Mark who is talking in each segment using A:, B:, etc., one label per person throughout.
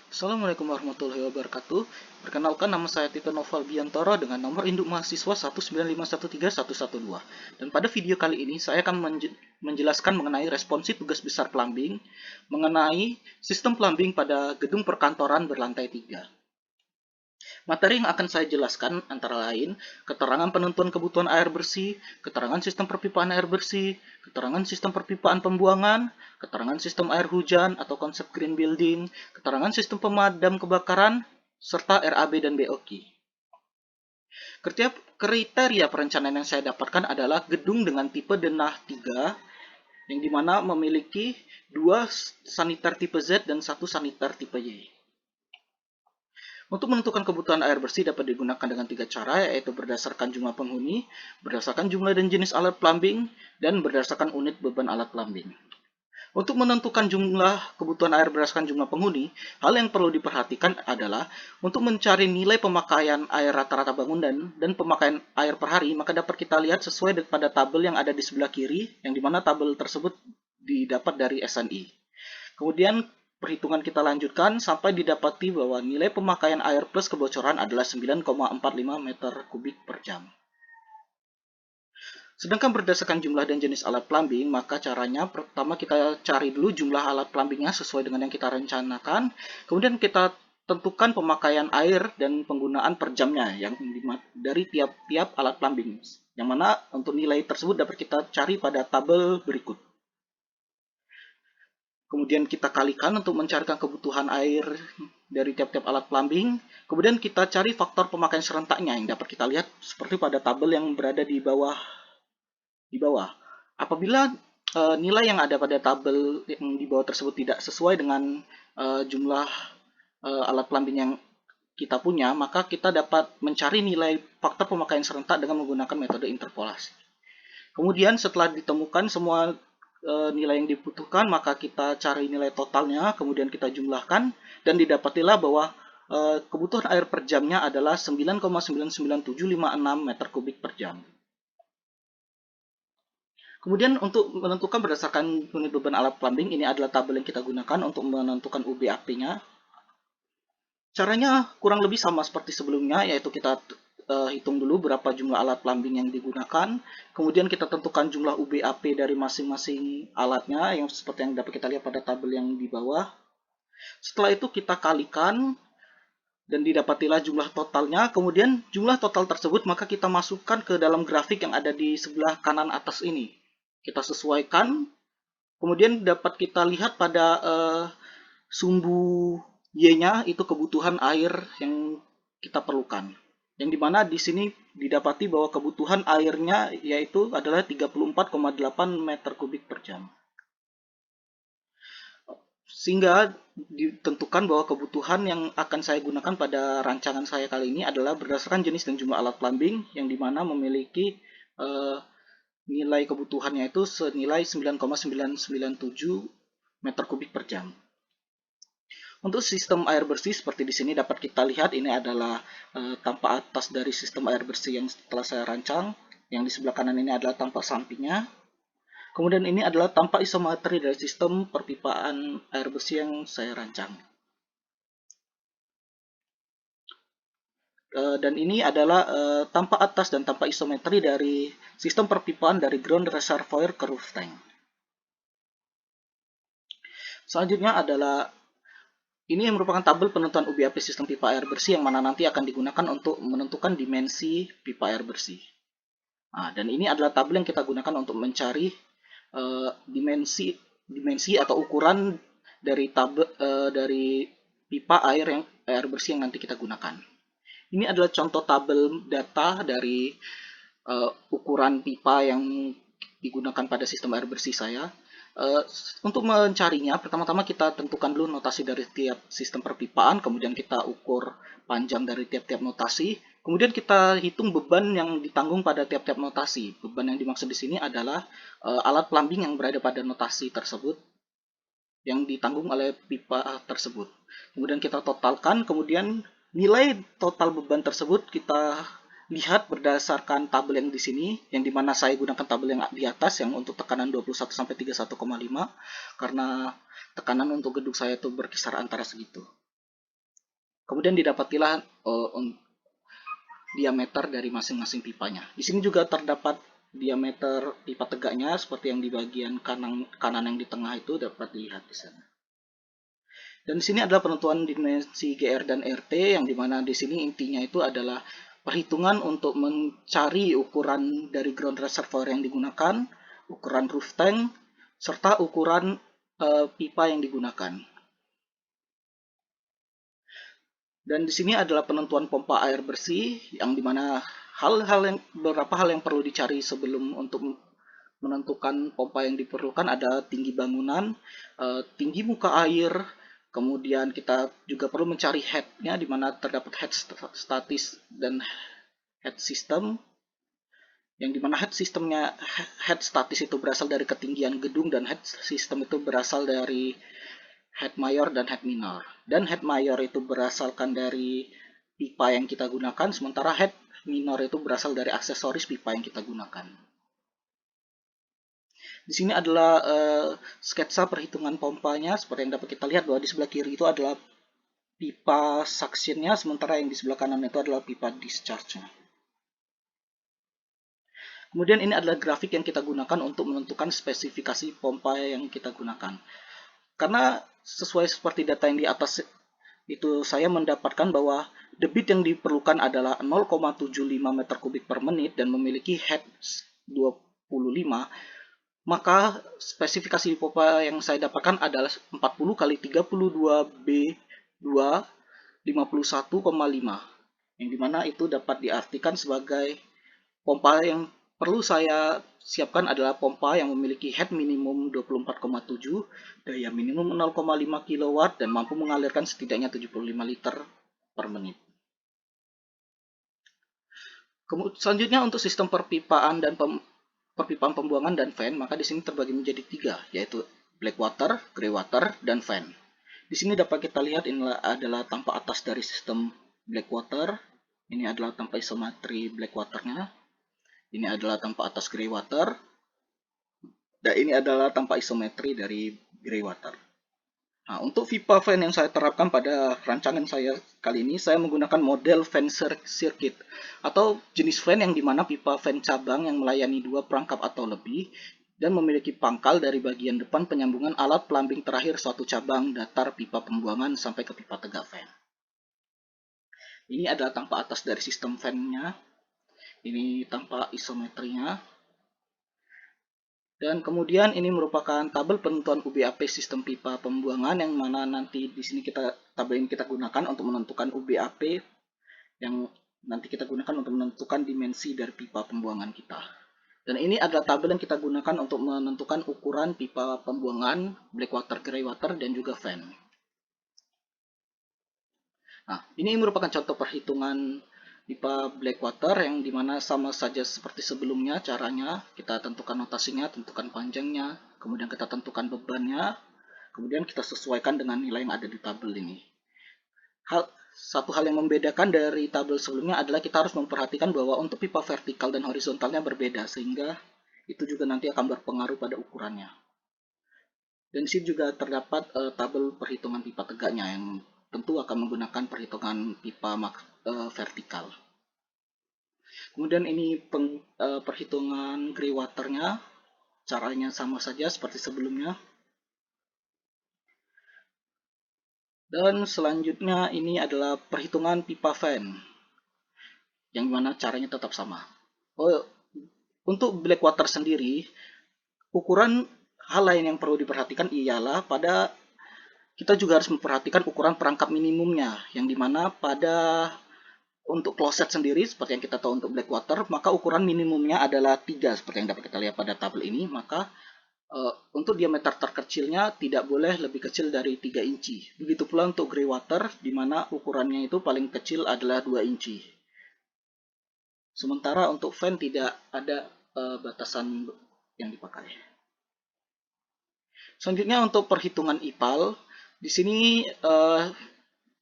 A: Assalamualaikum warahmatullahi wabarakatuh. Perkenalkan, nama saya Tito Noval Biantoro dengan nomor induk mahasiswa 195131112. Dan pada video kali ini saya akan menjelaskan mengenai responsi tugas besar plumbing mengenai sistem plumbing pada gedung perkantoran berlantai 3. Materi yang akan saya jelaskan antara lain keterangan penentuan kebutuhan air bersih, keterangan sistem perpipaan air bersih, keterangan sistem perpipaan pembuangan, keterangan sistem air hujan atau konsep green building, keterangan sistem pemadam kebakaran, serta RAB dan BOQ. Kriteria perencanaan yang saya dapatkan adalah gedung dengan tipe denah 3, yang dimana memiliki 2 saniter tipe Z dan 1 saniter tipe Y. Untuk menentukan kebutuhan air bersih dapat digunakan dengan 3 cara, yaitu berdasarkan jumlah penghuni, berdasarkan jumlah dan jenis alat plumbing, dan berdasarkan unit beban alat plumbing. Untuk menentukan jumlah kebutuhan air berdasarkan jumlah penghuni, hal yang perlu diperhatikan adalah untuk mencari nilai pemakaian air rata-rata bangunan dan pemakaian air per hari, maka dapat kita lihat sesuai pada tabel yang ada di sebelah kiri, yang dimana tabel tersebut didapat dari SNI. Kemudian perhitungan kita lanjutkan sampai didapati bahwa nilai pemakaian air plus kebocoran adalah 9,45 meter kubik per jam. Sedangkan berdasarkan jumlah dan jenis alat plumbing, maka caranya pertama kita cari dulu jumlah alat plumbingnya sesuai dengan yang kita rencanakan. Kemudian kita tentukan pemakaian air dan penggunaan per jamnya yang dari tiap-tiap alat plumbing. Yang mana untuk nilai tersebut dapat kita cari pada tabel berikut. Kemudian kita kalikan untuk mencarikan kebutuhan air dari tiap-tiap alat plumbing. Kemudian kita cari faktor pemakaian serentaknya yang dapat kita lihat seperti pada tabel yang berada di bawah. Apabila nilai yang ada pada tabel yang di bawah tersebut tidak sesuai dengan jumlah alat plumbing yang kita punya, maka kita dapat mencari nilai faktor pemakaian serentak dengan menggunakan metode interpolasi. Kemudian setelah ditemukan semua nilai yang dibutuhkan, maka kita cari nilai totalnya, kemudian kita jumlahkan, dan didapatilah bahwa kebutuhan air per jamnya adalah 9,99756 meter kubik per jam. Kemudian untuk menentukan berdasarkan unit beban alat plumbing, ini adalah tabel yang kita gunakan untuk menentukan UBAP-nya. Caranya kurang lebih sama seperti sebelumnya, yaitu kita hitung dulu berapa jumlah alat plumbing yang digunakan, kemudian kita tentukan jumlah UBAP dari masing-masing alatnya, yang seperti yang dapat kita lihat pada tabel yang di bawah. Setelah itu kita kalikan, dan didapatilah jumlah totalnya, kemudian jumlah total tersebut maka kita masukkan ke dalam grafik yang ada di sebelah kanan atas ini. Kita sesuaikan, kemudian dapat kita lihat pada sumbu Y-nya itu kebutuhan air yang kita perlukan. Yang dimana di sini didapati bahwa kebutuhan airnya yaitu adalah 34,8 meter kubik per jam. Sehingga ditentukan bahwa kebutuhan yang akan saya gunakan pada rancangan saya kali ini adalah berdasarkan jenis dan jumlah alat plumbing yang dimana memiliki nilai kebutuhannya itu senilai 9,997 meter kubik per jam. Untuk sistem air bersih seperti di sini dapat kita lihat ini adalah tampak atas dari sistem air bersih yang telah saya rancang. Yang di sebelah kanan ini adalah tampak sampingnya. Kemudian ini adalah tampak isometri dari sistem perpipaan air bersih yang saya rancang. Dan ini adalah tampak atas dan tampak isometri dari sistem perpipaan dari ground reservoir ke roof tank. Selanjutnya adalah ini yang merupakan tabel penentuan UBAP sistem pipa air bersih yang mana nanti akan digunakan untuk menentukan dimensi pipa air bersih. Nah, dan ini adalah tabel yang kita gunakan untuk mencari dimensi atau ukuran dari dari pipa air bersih yang nanti kita gunakan. Ini adalah contoh tabel data dari ukuran pipa yang digunakan pada sistem air bersih saya. Untuk mencarinya, pertama-tama kita tentukan dulu notasi dari tiap sistem perpipaan, kemudian kita ukur panjang dari tiap-tiap notasi, kemudian kita hitung beban yang ditanggung pada tiap-tiap notasi. Beban yang dimaksud di sini adalah alat plumbing yang berada pada notasi tersebut, yang ditanggung oleh pipa tersebut. Kemudian kita totalkan, kemudian nilai total beban tersebut kita lihat berdasarkan tabel yang di sini, yang dimana saya gunakan tabel yang di atas yang untuk tekanan 21 sampai 31,5 karena tekanan untuk gedung saya itu berkisar antara segitu. Kemudian didapatilah diameter dari masing-masing pipanya. Di sini juga terdapat diameter pipa tegaknya seperti yang di bagian kanan yang di tengah itu dapat dilihat di sana. Dan di sini adalah penentuan dimensi GR dan RT yang dimana di sini intinya itu adalah perhitungan untuk mencari ukuran dari ground reservoir yang digunakan, ukuran roof tank, serta ukuran pipa yang digunakan. Dan di sini adalah penentuan pompa air bersih yang dimana beberapa hal yang perlu dicari sebelum untuk menentukan pompa yang diperlukan ada tinggi bangunan, tinggi muka air, kemudian kita juga perlu mencari head-nya di mana terdapat head statis dan head system yang dimana head statis itu berasal dari ketinggian gedung dan head system itu berasal dari head mayor dan head minor. Dan head mayor itu berasalkan dari pipa yang kita gunakan, sementara head minor itu berasal dari aksesoris pipa yang kita gunakan. Di sini adalah sketsa perhitungan pompanya, seperti yang dapat kita lihat bahwa di sebelah kiri itu adalah pipa suctionnya, sementara yang di sebelah kanan itu adalah pipa discharge-nya. Kemudian ini adalah grafik yang kita gunakan untuk menentukan spesifikasi pompa yang kita gunakan. Karena sesuai seperti data yang di atas itu saya mendapatkan bahwa debit yang diperlukan adalah 0,75 meter kubik per menit dan memiliki head 25, maka spesifikasi pompa yang saya dapatkan adalah 40 kali 32 B2 51,5 yang dimana itu dapat diartikan sebagai pompa yang perlu saya siapkan adalah pompa yang memiliki head minimum 24,7, daya minimum 0,5 kW, dan mampu mengalirkan setidaknya 75 liter per menit. Selanjutnya untuk sistem perpipaan dan perpipaan pembuangan dan fan, maka di sini terbagi menjadi 3, yaitu black water, grey water, dan fan. Di sini dapat kita lihat ini adalah tampak atas dari sistem black water. Ini adalah tampak isometri black waternya. Ini adalah tampak atas grey water. Dan ini adalah tampak isometri dari grey water. Nah, untuk pipa fan yang saya terapkan pada rancangan saya kali ini, saya menggunakan model fan circuit atau jenis fan yang dimana pipa fan cabang yang melayani 2 perangkap atau lebih dan memiliki pangkal dari bagian depan penyambungan alat plumbing terakhir suatu cabang datar pipa pembuangan sampai ke pipa tegak fan. Ini adalah tampak atas dari sistem fan-nya. Ini tampak isometrinya. Dan kemudian ini merupakan tabel penentuan UBAP sistem pipa pembuangan yang mana nanti di sini tabel ini kita gunakan untuk menentukan UBAP yang nanti kita gunakan untuk menentukan dimensi dari pipa pembuangan kita. Dan ini adalah tabel yang kita gunakan untuk menentukan ukuran pipa pembuangan black water, grey water, dan juga fan. Nah, ini merupakan contoh perhitungan pipa black water yang dimana sama saja seperti sebelumnya caranya. Kita tentukan notasinya, tentukan panjangnya, kemudian kita tentukan bebannya, kemudian kita sesuaikan dengan nilai yang ada di tabel ini. Satu hal yang membedakan dari tabel sebelumnya adalah kita harus memperhatikan bahwa untuk pipa vertikal dan horizontalnya berbeda, sehingga itu juga nanti akan berpengaruh pada ukurannya. Dan di sini juga terdapat tabel perhitungan pipa tegaknya yang tentu akan menggunakan perhitungan pipa vertikal. Kemudian ini perhitungan grey water-nya, caranya sama saja seperti sebelumnya. Dan selanjutnya ini adalah perhitungan pipa fan, yang mana caranya tetap sama. Untuk black water sendiri, ukuran hal lain yang perlu diperhatikan ialah pada kita juga harus memperhatikan ukuran perangkap minimumnya, yang dimana untuk closet sendiri, seperti yang kita tahu untuk black water, maka ukuran minimumnya adalah 3, seperti yang dapat kita lihat pada tabel ini. Maka untuk diameter terkecilnya tidak boleh lebih kecil dari 3 inci. Begitu pula untuk grey water, di mana ukurannya itu paling kecil adalah 2 inci. Sementara untuk fan tidak ada batasan yang dipakai. Selanjutnya untuk perhitungan IPAL, di sini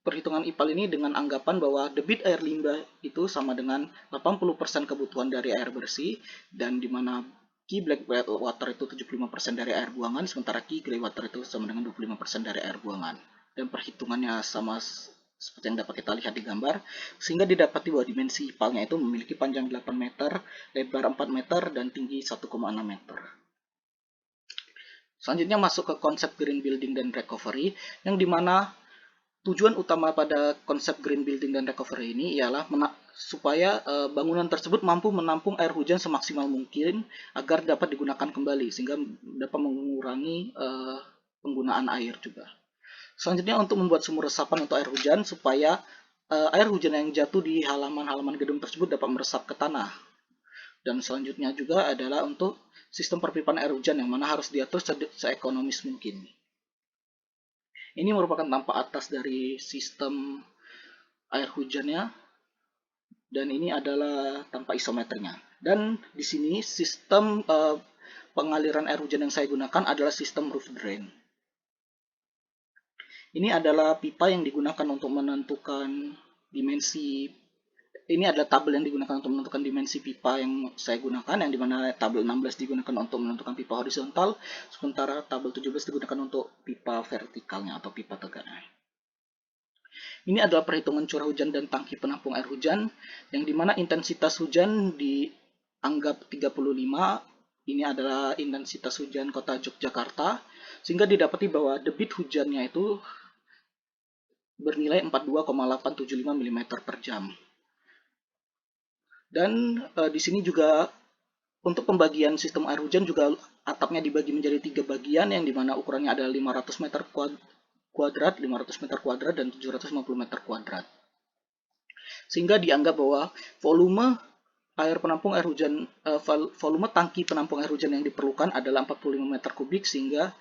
A: perhitungan IPAL ini dengan anggapan bahwa debit air limbah itu sama dengan 80% kebutuhan dari air bersih, dan di mana key black water itu 75% dari air buangan, sementara key grey water itu sama dengan 25% dari air buangan. Dan perhitungannya sama seperti yang dapat kita lihat di gambar, sehingga didapati bahwa dimensi ipalnya itu memiliki panjang 8 meter, lebar 4 meter, dan tinggi 1,6 meter. Selanjutnya masuk ke konsep green building dan recovery, yang dimana tujuan utama pada konsep green building dan recovery ini ialah supaya bangunan tersebut mampu menampung air hujan semaksimal mungkin agar dapat digunakan kembali, sehingga dapat mengurangi penggunaan air juga. Selanjutnya untuk membuat sumur resapan untuk air hujan supaya air hujan yang jatuh di halaman-halaman gedung tersebut dapat meresap ke tanah. Dan selanjutnya juga adalah untuk sistem perpipaan air hujan yang mana harus diatur seekonomis mungkin. Ini merupakan tampak atas dari sistem air hujannya, dan ini adalah tampak isometernya. Dan di sini sistem pengaliran air hujan yang saya gunakan adalah sistem roof drain. Ini adalah pipa yang digunakan untuk menentukan dimensi. Ini adalah tabel yang digunakan untuk menentukan dimensi pipa yang saya gunakan, yang dimana tabel 16 digunakan untuk menentukan pipa horizontal, sementara tabel 17 digunakan untuk pipa vertikalnya atau pipa tegaknya. Ini adalah perhitungan curah hujan dan tangki penampung air hujan, yang dimana intensitas hujan dianggap 35. Ini adalah intensitas hujan kota Yogyakarta, sehingga didapati bahwa debit hujannya itu bernilai 42,875 mm per jam. Dan di sini juga untuk pembagian sistem air hujan juga atapnya dibagi menjadi 3 bagian, yang dimana ukurannya adalah 500 meter kuadrat, 500 meter kuadrat, dan 750 meter kuadrat. Sehingga dianggap bahwa volume air penampung air hujan, volume tangki penampung air hujan yang diperlukan adalah 45 meter kubik, sehingga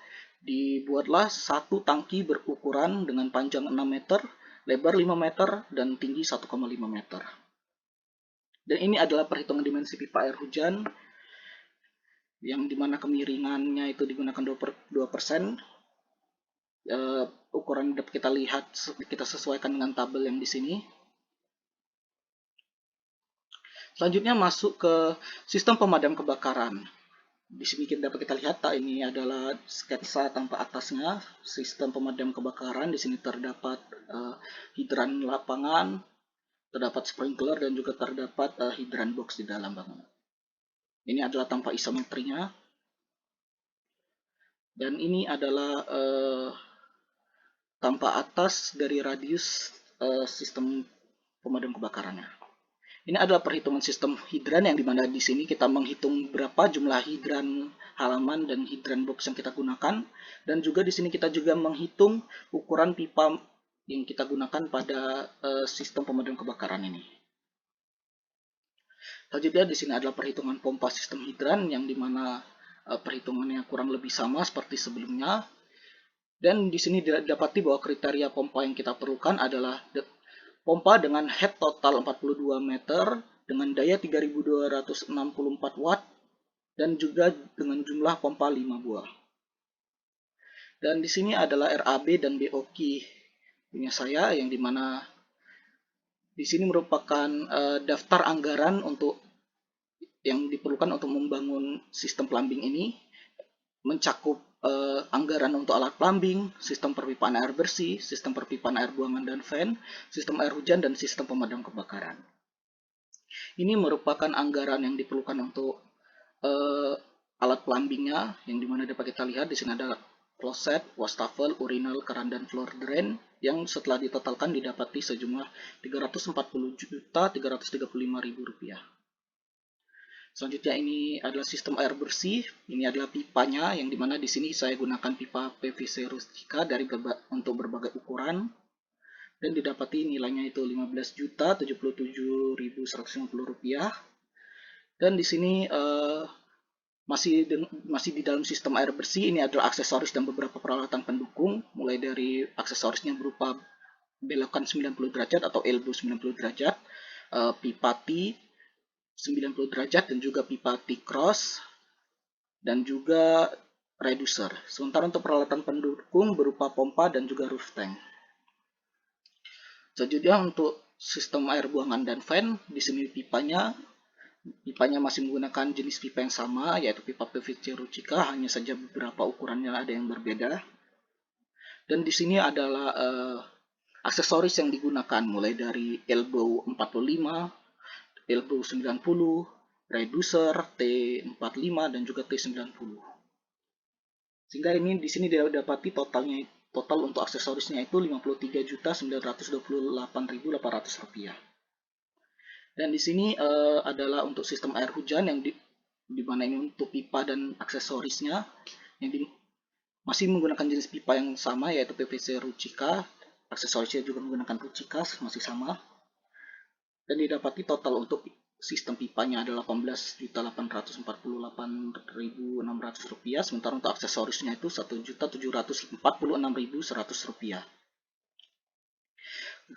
A: dibuatlah satu tangki berukuran dengan panjang 6 meter, lebar 5 meter, dan tinggi 1,5 meter. Dan ini adalah perhitungan dimensi pipa air hujan, yang dimana kemiringannya itu digunakan 2%. Ukuran dapat kita lihat, kita sesuaikan dengan tabel yang di sini. Selanjutnya masuk ke sistem pemadam kebakaran. Di sini dapat kita lihat, ini adalah sketsa tampak atasnya sistem pemadam kebakaran. Di sini terdapat hidran lapangan, terdapat sprinkler, dan juga terdapat hidran box di dalam bangunan. Ini adalah tampak isometrinya. Dan ini adalah tampak atas dari radius sistem pemadam kebakarannya. Ini adalah perhitungan sistem hidran, yang dimana di sini kita menghitung berapa jumlah hidran halaman dan hidran box yang kita gunakan, dan juga di sini kita juga menghitung ukuran pipa yang kita gunakan pada sistem pemadam kebakaran ini. Selanjutnya di sini adalah perhitungan pompa sistem hidran, yang dimana perhitungannya kurang lebih sama seperti sebelumnya. Dan di sini didapati bahwa kriteria pompa yang kita perlukan adalah pompa dengan head total 42 meter dengan daya 3264 watt dan juga dengan jumlah pompa 5 buah. Dan di sini adalah RAB dan BOQ punya saya, yang dimana di sini merupakan daftar anggaran untuk yang diperlukan untuk membangun sistem plumbing ini, mencakup anggaran untuk alat plumbing, sistem perpipaan air bersih, sistem perpipaan air buangan dan fan, sistem air hujan, dan sistem pemadam kebakaran. Ini merupakan anggaran yang diperlukan untuk alat plumbingnya, yang dimana dapat kita lihat di sini ada kloset, wastafel, urinal, keran, dan floor drain, yang setelah ditotalkan didapati sejumlah Rp340.335.000. Selanjutnya ini adalah sistem air bersih. Ini adalah pipanya, yang dimana di sini saya gunakan pipa PVC rustika untuk berbagai ukuran, dan didapati nilainya itu Rp15.077.150. Dan di sini masih di dalam sistem air bersih. Ini adalah aksesoris dan beberapa peralatan pendukung, mulai dari aksesorisnya berupa belokan 90 derajat atau elbow 90 derajat, pipa T 90 derajat, dan juga pipa T-cross, dan juga reducer. Sementara untuk peralatan pendukung berupa pompa dan juga roof tank. Selanjutnya untuk sistem air buangan dan fan, di sini pipanya masih menggunakan jenis pipa yang sama, yaitu pipa PVC Ruchika, hanya saja beberapa ukurannya ada yang berbeda. Dan di sini adalah aksesoris yang digunakan mulai dari elbow 45, elbow 90, reducer T45 dan juga T90. Sehingga ini di sini didapati total untuk aksesorisnya itu Rp53.928.800. Dan di sini adalah untuk sistem air hujan yang di mana ini untuk pipa dan aksesorisnya yang masih menggunakan jenis pipa yang sama yaitu PVC Ruchika. Aksesorisnya juga menggunakan Ruchika masih sama. Dan didapati total untuk sistem pipanya adalah Rp18.848.600, sementara untuk aksesorisnya itu Rp1.746.100.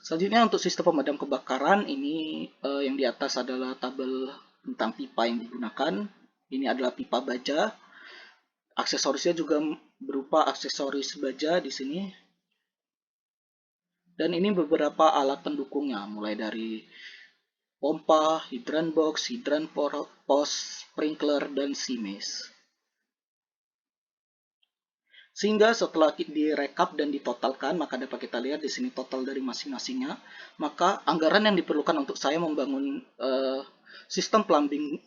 A: Selanjutnya untuk sistem pemadam kebakaran ini yang di atas adalah tabel tentang pipa yang digunakan. Ini adalah pipa baja. Aksesorisnya juga berupa aksesoris baja di sini. Dan ini beberapa alat pendukungnya, mulai dari pompa, hidran box, hidran pos, sprinkler, dan simes. Sehingga setelah direkap dan ditotalkan, maka dapat kita lihat di sini total dari masing-masingnya. Maka anggaran yang diperlukan untuk saya membangun sistem plumbing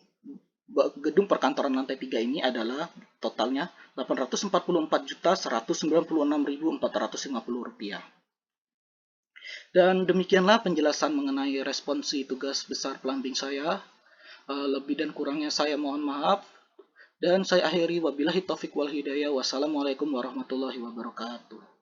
A: gedung perkantoran lantai 3 ini adalah totalnya Rp844.196.450. Dan demikianlah penjelasan mengenai responsi tugas besar plumbing saya. Lebih dan kurangnya saya mohon maaf. Dan saya akhiri wabillahi taufik wal hidayah. Wassalamualaikum warahmatullahi wabarakatuh.